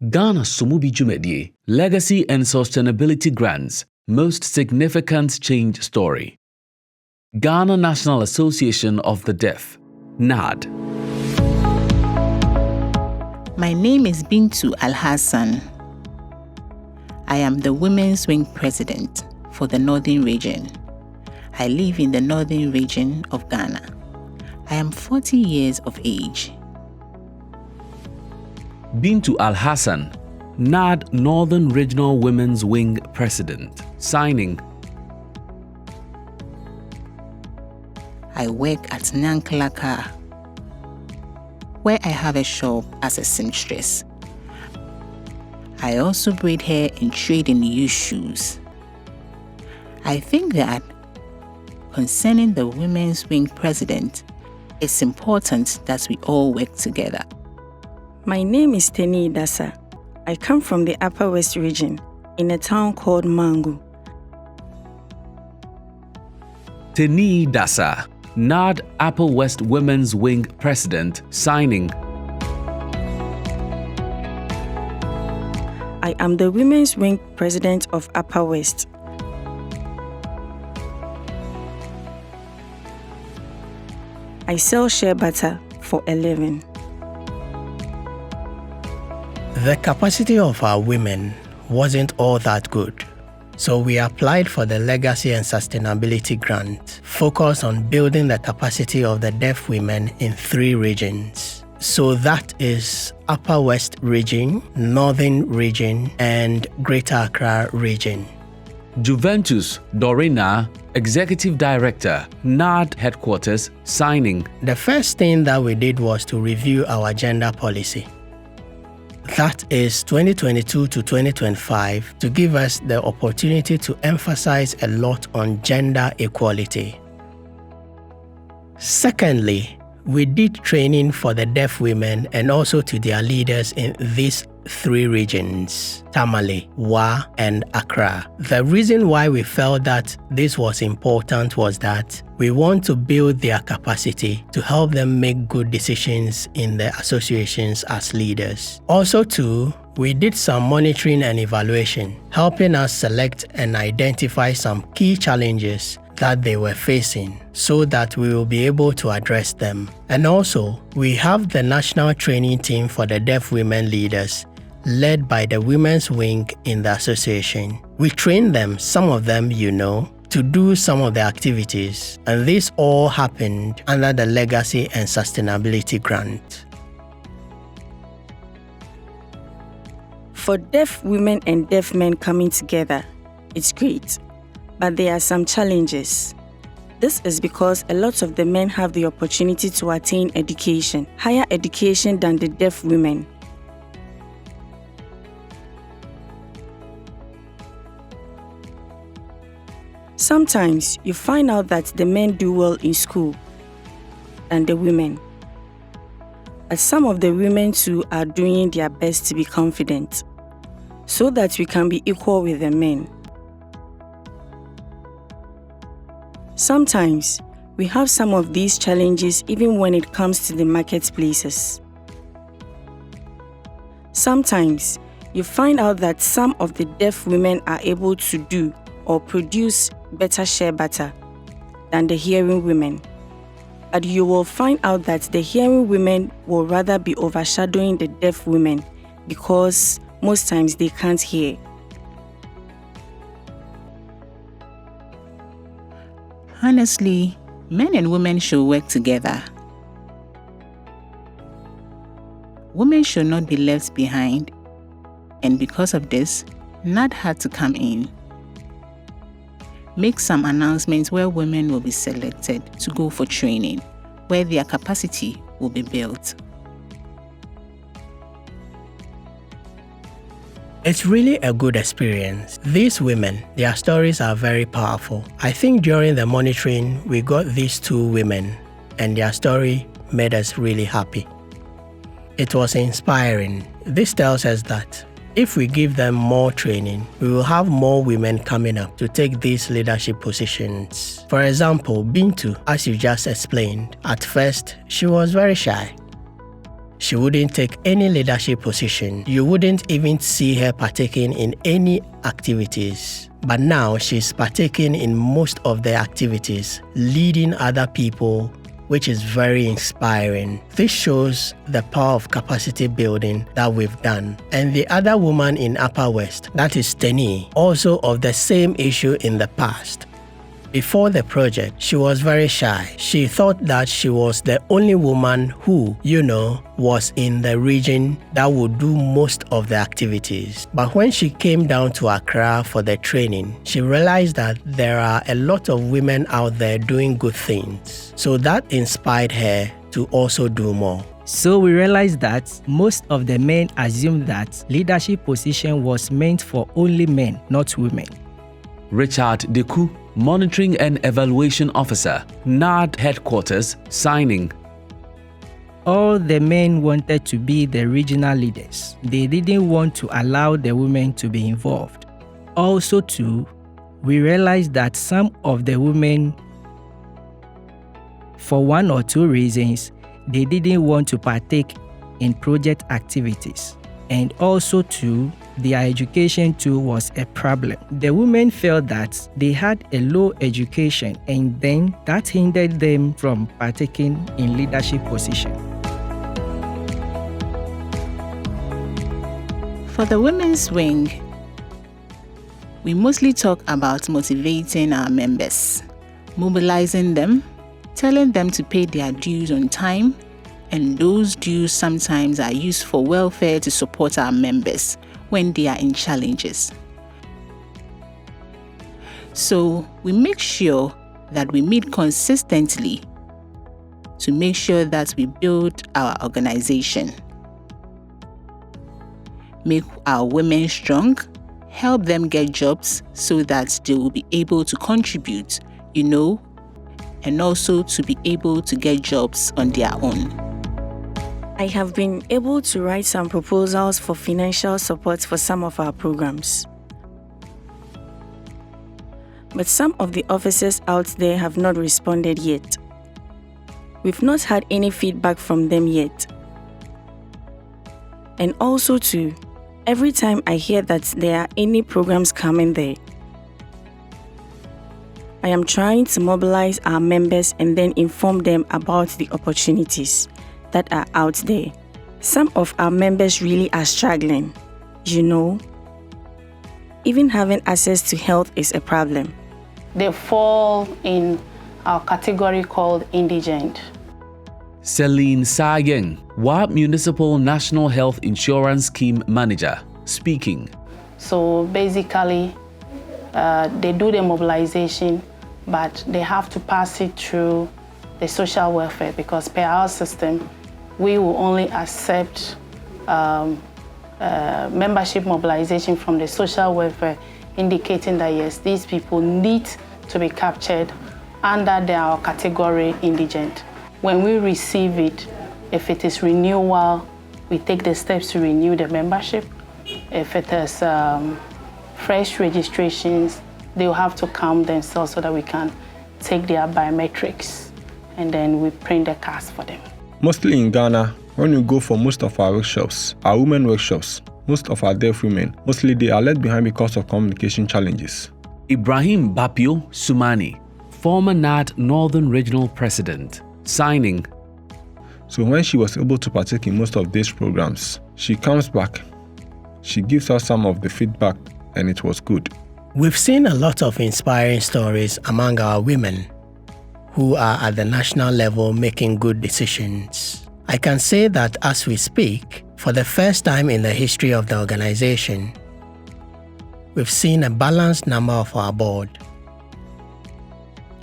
Ghana Sumubi Jumedie, Legacy and Sustainability Grants, Most Significant Change Story. Ghana National Association of the Deaf, GNAD. My name is Bintu Al-Hassan. I am the Women's Wing President for the Northern Region. I live in the Northern Region of Ghana. I am 40 years of age. Bintu Al-Hassan, GNAD Northern Regional Women's Wing President, signing. I work at Nanklaka, where I have a shop as a seamstress. I also braid hair and trade in used shoes. I think that concerning the Women's Wing President, it's important that we all work together. My name is Teneeh. I come from the Upper West region in a town called Mangu. Teneeh, GNAD Upper West Women's Wing President, signing. I am the Women's Wing President of Upper West. I sell shea butter for a living. The capacity of our women wasn't all that good, so we applied for the Legacy and Sustainability Grant, focused on building the capacity of the deaf women in 3 regions. So that is Upper West Region, Northern Region, and Greater Accra Region. Juventus Dorina, Executive Director, GNAD Headquarters, signing. The first thing that we did was to review our gender policy. That is 2022 to 2025, to give us the opportunity to emphasize a lot on gender equality. Secondly, we did training for the deaf women and also to their leaders in these 3 regions, Tamale, Wa, and Accra. The reason why we felt that this was important was that we want to build their capacity to help them make good decisions in the associations as leaders. Also too, we did some monitoring and evaluation, helping us select and identify some key challenges that they were facing so that we will be able to address them. And also, we have the national training team for the deaf women leaders, led by the Women's Wing in the association. We train them, some of them to do some of the activities, and this all happened under the Legacy and Sustainability Grant. For deaf women and deaf men coming together, it's great, but there are some challenges. This is because a lot of the men have the opportunity to attain education, higher education than the deaf women. Sometimes you find out that the men do well in school than the women. But some of the women too are doing their best to be confident, so that we can be equal with the men. Sometimes we have some of these challenges even when it comes to the marketplaces. Sometimes you find out that some of the deaf women are able to do or produce better shea butter than the hearing women. But you will find out that the hearing women will rather be overshadowing the deaf women because most times they can't hear. Honestly, men and women should work together. Women should not be left behind, and because of this, GNAD had to come in. Make some announcements where women will be selected to go for training, where their capacity will be built. It's really a good experience. These women, their stories are very powerful. I think during the monitoring, we got these 2 women, and their story made us really happy. It was inspiring. This tells us that if we give them more training, we will have more women coming up to take these leadership positions. For example, Bintu, as you just explained, at first, she was very shy. She wouldn't take any leadership position. You wouldn't even see her partaking in any activities. But now she's partaking in most of the activities, leading other people, which is very inspiring. This shows the power of capacity building that we've done. And the other woman in Upper West, that is Teneeh, also of the same issue in the past. Before the project, she was very shy. She thought that she was the only woman who, was in the region that would do most of the activities. But when she came down to Accra for the training, she realized that there are a lot of women out there doing good things. So that inspired her to also do more. So we realized that most of the men assumed that leadership position was meant for only men, not women. Richard Deku, Monitoring and Evaluation Officer, GNAD Headquarters, signing. All the men wanted to be the regional leaders. They didn't want to allow the women to be involved. Also too, we realized that some of the women, for one or two reasons, they didn't want to partake in project activities. And also too, their education too was a problem. The women felt that they had a low education and then that hindered them from partaking in leadership position. For the women's wing, we mostly talk about motivating our members, mobilizing them, telling them to pay their dues on time, and those dues sometimes are used for welfare to support our members when they are in challenges. So we make sure that we meet consistently to make sure that we build our organization, make our women strong, help them get jobs so that they will be able to contribute, and also to be able to get jobs on their own. I have been able to write some proposals for financial support for some of our programs. But some of the officers out there have not responded yet. We've not had any feedback from them yet. And also too, every time I hear that there are any programs coming there, I am trying to mobilize our members and then inform them about the opportunities that are out there. Some of our members really are struggling, Even having access to health is a problem. They fall in our category called indigent. Celine Sayeng, WA Municipal National Health Insurance Scheme Manager, speaking. So basically, they do the mobilization, but they have to pass it through the social welfare because per our system, we will only accept membership mobilization from the social welfare, indicating that yes, these people need to be captured under our category indigent. When we receive it, if it is renewal, we take the steps to renew the membership. If it is fresh registrations, they will have to come themselves so that we can take their biometrics and then we print the cards for them. Mostly in Ghana, when we go for most of our workshops, our women workshops, most of our deaf women, mostly they are left behind because of communication challenges. Ibrahim Bapio Sumani, former NAD Northern Regional President, signing. So when she was able to partake in most of these programs, she comes back, she gives us some of the feedback, and it was good. We've seen a lot of inspiring stories among our women who are at the national level making good decisions. I can say that as we speak, for the first time in the history of the organization, we've seen a balanced number of our board.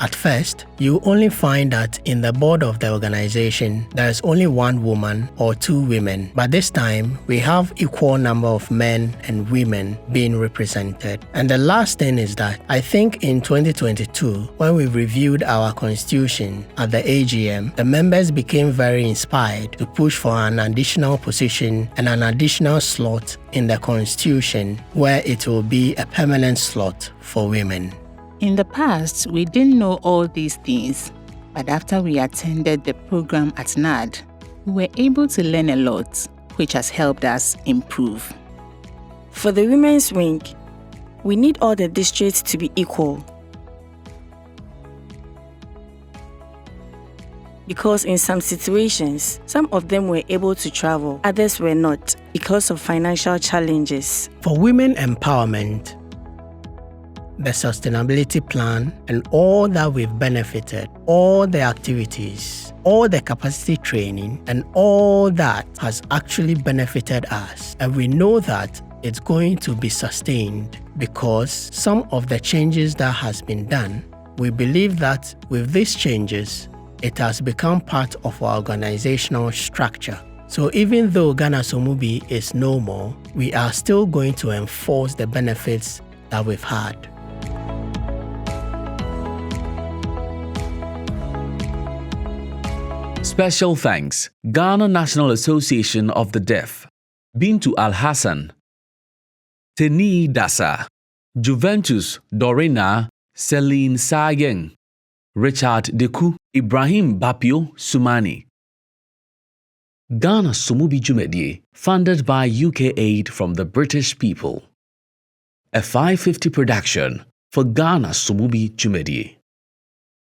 At first, you only find that in the board of the organization, there's only one woman or two women. But this time, we have equal number of men and women being represented. And the last thing is that I think in 2022, when we reviewed our constitution at the AGM, the members became very inspired to push for an additional position and an additional slot in the constitution where it will be a permanent slot for women. In the past, we didn't know all these things, but after we attended the program at NAD, We were able to learn a lot, which has helped us improve. For the women's wing, we need all the districts to be equal. Because in some situations, some of them were able to travel, others were not because of financial challenges. For women empowerment, the sustainability plan and all that we've benefited, all the activities, all the capacity training, and all that has actually benefited us. And we know that it's going to be sustained because some of the changes that has been done, we believe that with these changes, it has become part of our organizational structure. So even though Ghana Somubi is no more, we are still going to enforce the benefits that we've had. Special thanks, Ghana National Association of the Deaf, Bintu Al-Hassan, Teneeh Dasa, Juventus Dorina, Celine Sayeng, Richard Deku, Ibrahim Bapio Sumani. Ghana Somubi Dwumadie, funded by UK aid from the British people. A 550 production for Ghana Somubi Dwumadie.